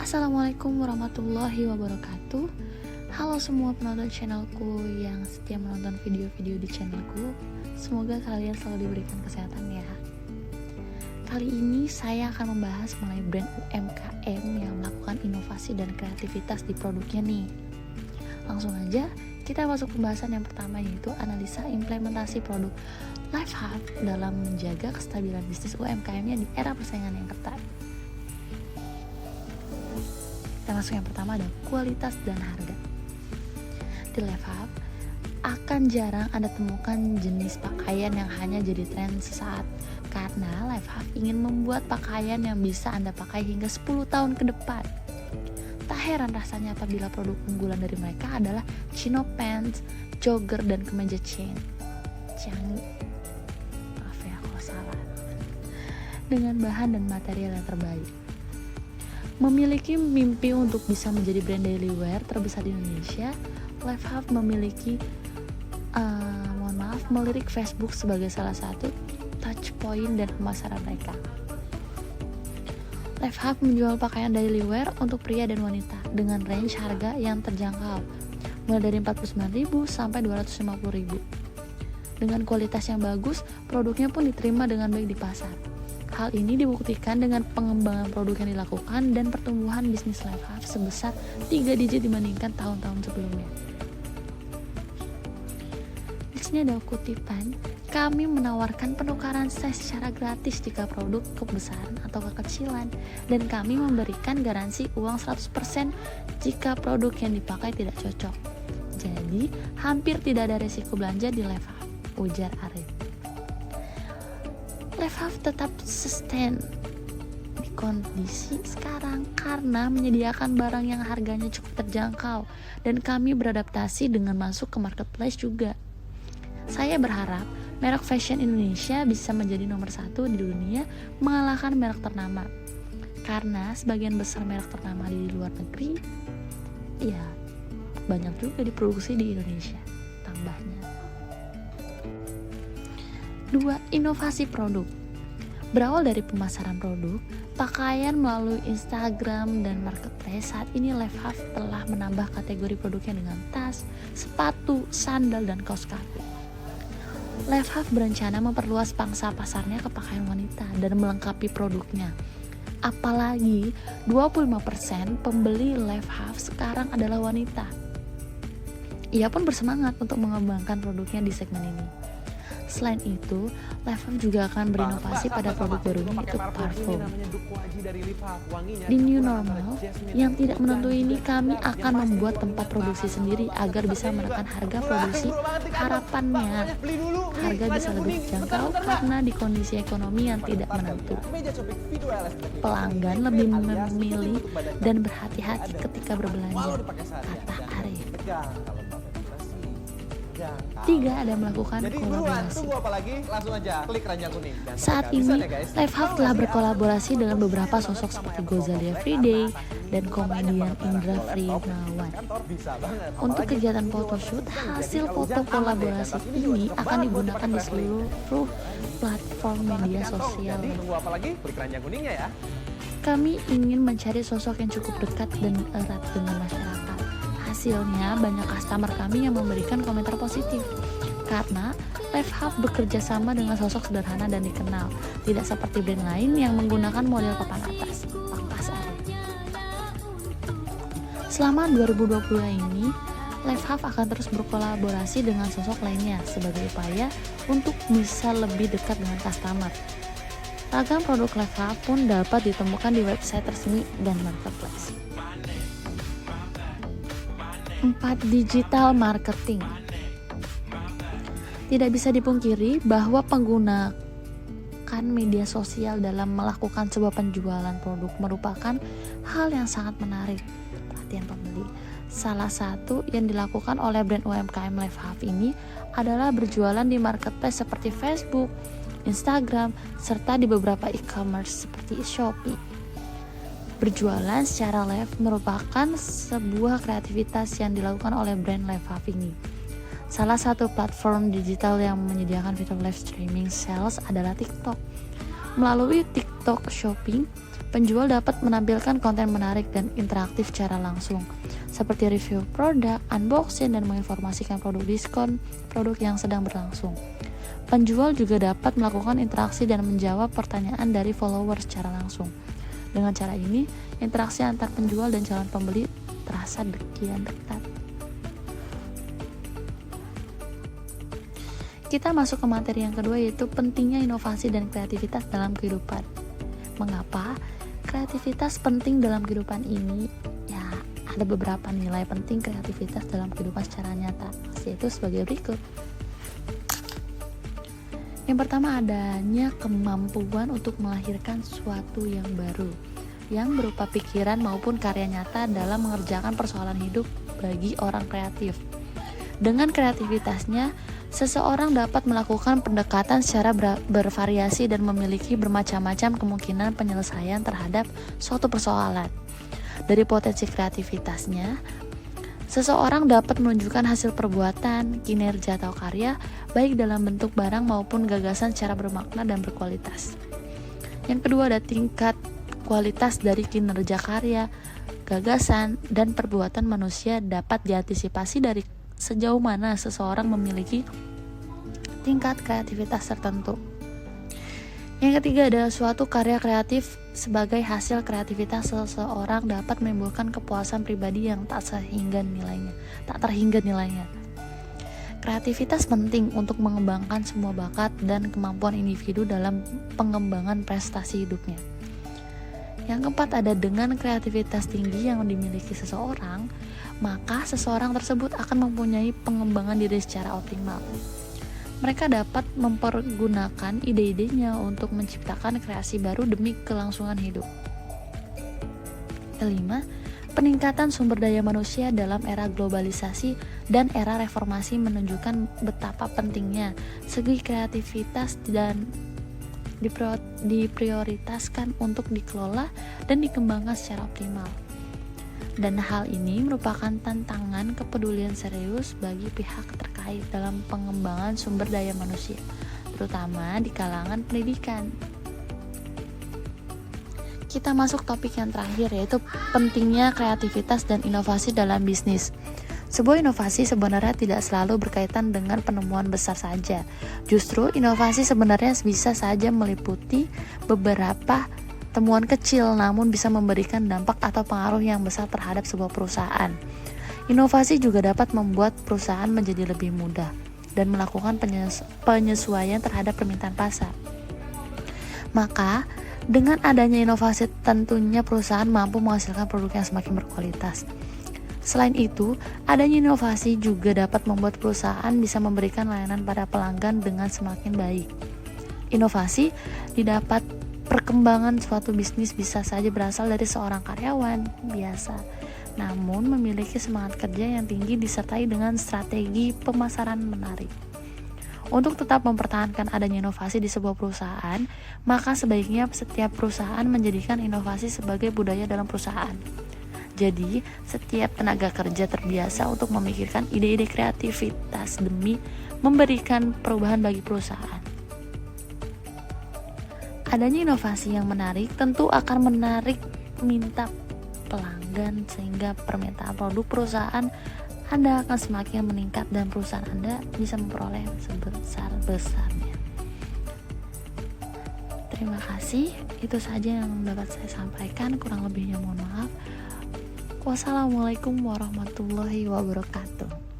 Assalamualaikum warahmatullahi wabarakatuh. Halo semua penonton channelku yang setia menonton video-video di channelku. Semoga kalian selalu diberikan kesehatan ya. Kali ini saya akan membahas mengenai brand UMKM yang melakukan inovasi dan kreativitas di produknya nih. Langsung aja kita masuk pembahasan yang pertama, yaitu analisa implementasi produk LifeHub dalam menjaga kestabilan bisnis UMKM-nya di era persaingan yang ketat. Kita masuk yang pertama, ada kualitas dan harga. Di LifeHub akan jarang Anda temukan jenis pakaian yang hanya jadi tren sesaat, karena LifeHub ingin membuat pakaian yang bisa Anda pakai hingga 10 tahun ke depan. Tak heran rasanya apabila produk unggulan dari mereka adalah chino pants, jogger, dan kemeja chain. Maaf ya kalau salah. Dengan bahan dan material yang terbaik. Memiliki mimpi untuk bisa menjadi brand daily wear terbesar di Indonesia, LifeHub melirik Facebook sebagai salah satu touch point dan pemasaran mereka. LifeHub menjual pakaian daily wear untuk pria dan wanita dengan range harga yang terjangkau, mulai dari 49.000 sampai 250.000. Dengan kualitas yang bagus, produknya pun diterima dengan baik di pasar. Hal ini dibuktikan dengan pengembangan produk yang dilakukan dan pertumbuhan bisnis LifeHub sebesar 3 digit dibandingkan tahun-tahun sebelumnya. Di sini ada kutipan, kami menawarkan penukaran size secara gratis jika produk kebesaran atau kekecilan, dan kami memberikan garansi uang 100% jika produk yang dipakai tidak cocok. Jadi, hampir tidak ada resiko belanja di LifeHub, ujar Arif. LifeHub tetap sustain di kondisi sekarang karena menyediakan barang yang harganya cukup terjangkau, dan kami beradaptasi dengan masuk ke marketplace juga. Saya berharap merek fashion Indonesia bisa menjadi nomor 1 di dunia mengalahkan merek ternama, karena sebagian besar merek ternama di luar negeri ya banyak juga diproduksi di Indonesia tambahnya. 2. Inovasi produk. Berawal dari pemasaran produk pakaian melalui Instagram dan marketplace, saat ini LifeHub telah menambah kategori produknya dengan tas, sepatu, sandal, dan kaos kaki. LifeHub berencana memperluas pangsa pasarnya ke pakaian wanita dan melengkapi produknya. Apalagi 25% pembeli LifeHub sekarang adalah wanita. Ia pun bersemangat untuk mengembangkan produknya di segmen ini. Selain itu, LifeHub juga akan berinovasi pada produk barunya, yaitu parfum. Di new normal yang tidak menentu ini, kami akan membuat tempat produksi sendiri agar bisa menekan harga produksi. Harapannya harga bisa lebih terjangkau karena di kondisi ekonomi yang tidak menentu. Pelanggan lebih memilih dan berhati-hati ketika berbelanja, kata Arif. 3. Ada melakukan kolaborasi. Saat ini, LifeHub telah berkolaborasi dengan beberapa sosok seperti Gozali Everyday dan komedian Indra Frimawan. Untuk kegiatan photoshoot, hasil foto kolaborasi ini akan digunakan di seluruh platform media sosial. Kami ingin mencari sosok yang cukup dekat dan erat dengan masyarakat. Hasilnya, banyak customer kami yang memberikan komentar positif karena LifeHub bekerja sama dengan sosok sederhana dan dikenal, tidak seperti brand lain yang menggunakan model papan atas. Pangkas Arif. Selama 2020 ini, LifeHub akan terus berkolaborasi dengan sosok lainnya sebagai upaya untuk bisa lebih dekat dengan customer. Ragam produk LifeHub pun dapat ditemukan di website resmi dan marketplace. 4. Digital marketing. Tidak bisa dipungkiri bahwa menggunakan media sosial dalam melakukan sebuah penjualan produk merupakan hal yang sangat menarik perhatian pembeli. Salah satu yang dilakukan oleh brand UMKM LifeHub ini adalah berjualan di marketplace seperti Facebook, Instagram, serta di beberapa e-commerce seperti Shopee. Berjualan secara live merupakan sebuah kreativitas yang dilakukan oleh brand LifeHub ini. Salah satu platform digital yang menyediakan fitur live streaming sales adalah TikTok. Melalui TikTok Shopping, Penjual dapat menampilkan konten menarik dan interaktif secara langsung, seperti review produk, unboxing, dan menginformasikan produk diskon produk yang sedang berlangsung. Penjual juga dapat melakukan interaksi dan menjawab pertanyaan dari follower secara langsung. Dengan cara ini, interaksi antar penjual dan calon pembeli terasa kian dekat. Kita masuk ke materi yang kedua, yaitu pentingnya inovasi dan kreativitas dalam kehidupan. Mengapa kreativitas penting dalam kehidupan ini? Ya, ada beberapa nilai penting kreativitas dalam kehidupan secara nyata, yaitu sebagai berikut. Yang pertama, adanya kemampuan untuk melahirkan sesuatu yang baru, yang berupa pikiran maupun karya nyata dalam mengerjakan persoalan hidup bagi orang kreatif. Dengan kreativitasnya, seseorang dapat melakukan pendekatan secara bervariasi dan memiliki bermacam-macam kemungkinan penyelesaian terhadap suatu persoalan. Dari potensi kreativitasnya, seseorang dapat menunjukkan hasil perbuatan, kinerja atau karya, baik dalam bentuk barang maupun gagasan secara bermakna dan berkualitas. Yang kedua, ada tingkat kualitas dari kinerja karya, gagasan, dan perbuatan manusia dapat diantisipasi dari sejauh mana seseorang memiliki tingkat kreativitas tertentu. Yang ketiga, ada suatu karya kreatif sebagai hasil kreativitas seseorang dapat menimbulkan kepuasan pribadi yang tak terhingga nilainya. Kreativitas penting untuk mengembangkan semua bakat dan kemampuan individu dalam pengembangan prestasi hidupnya. Yang keempat, ada dengan kreativitas tinggi yang dimiliki seseorang, maka seseorang tersebut akan mempunyai pengembangan diri secara optimal. Mereka dapat mempergunakan ide-idenya untuk menciptakan kreasi baru demi kelangsungan hidup. Kelima, peningkatan sumber daya manusia dalam era globalisasi dan era reformasi menunjukkan betapa pentingnya segi kreativitas dan diprioritaskan untuk dikelola dan dikembangkan secara optimal. Dan hal ini merupakan tantangan kepedulian serius bagi pihak terkait dalam pengembangan sumber daya manusia, terutama di kalangan pendidikan. Kita masuk topik yang terakhir, yaitu pentingnya kreativitas dan inovasi dalam bisnis. Sebuah inovasi sebenarnya tidak selalu berkaitan dengan penemuan besar saja. Justru inovasi sebenarnya bisa saja meliputi beberapa temuan kecil namun bisa memberikan dampak atau pengaruh yang besar terhadap sebuah perusahaan. Inovasi juga dapat membuat perusahaan menjadi lebih mudah dan melakukan penyesuaian terhadap permintaan pasar. Maka, dengan adanya inovasi tentunya perusahaan mampu menghasilkan produk yang semakin berkualitas. Selain itu, adanya inovasi juga dapat membuat perusahaan bisa memberikan layanan pada pelanggan dengan semakin baik. Inovasi didapat perkembangan suatu bisnis bisa saja berasal dari seorang karyawan biasa, namun memiliki semangat kerja yang tinggi disertai dengan strategi pemasaran menarik. Untuk tetap mempertahankan adanya inovasi di sebuah perusahaan, maka sebaiknya setiap perusahaan menjadikan inovasi sebagai budaya dalam perusahaan. Jadi, setiap tenaga kerja terbiasa untuk memikirkan ide-ide kreativitas demi memberikan perubahan bagi perusahaan. Adanya inovasi yang menarik tentu akan menarik minta pelanggan, sehingga permintaan produk perusahaan Anda akan semakin meningkat dan perusahaan Anda bisa memperoleh sebesar-besarnya. Terima kasih, itu saja yang dapat saya sampaikan, kurang lebihnya mohon maaf. Wassalamualaikum warahmatullahi wabarakatuh.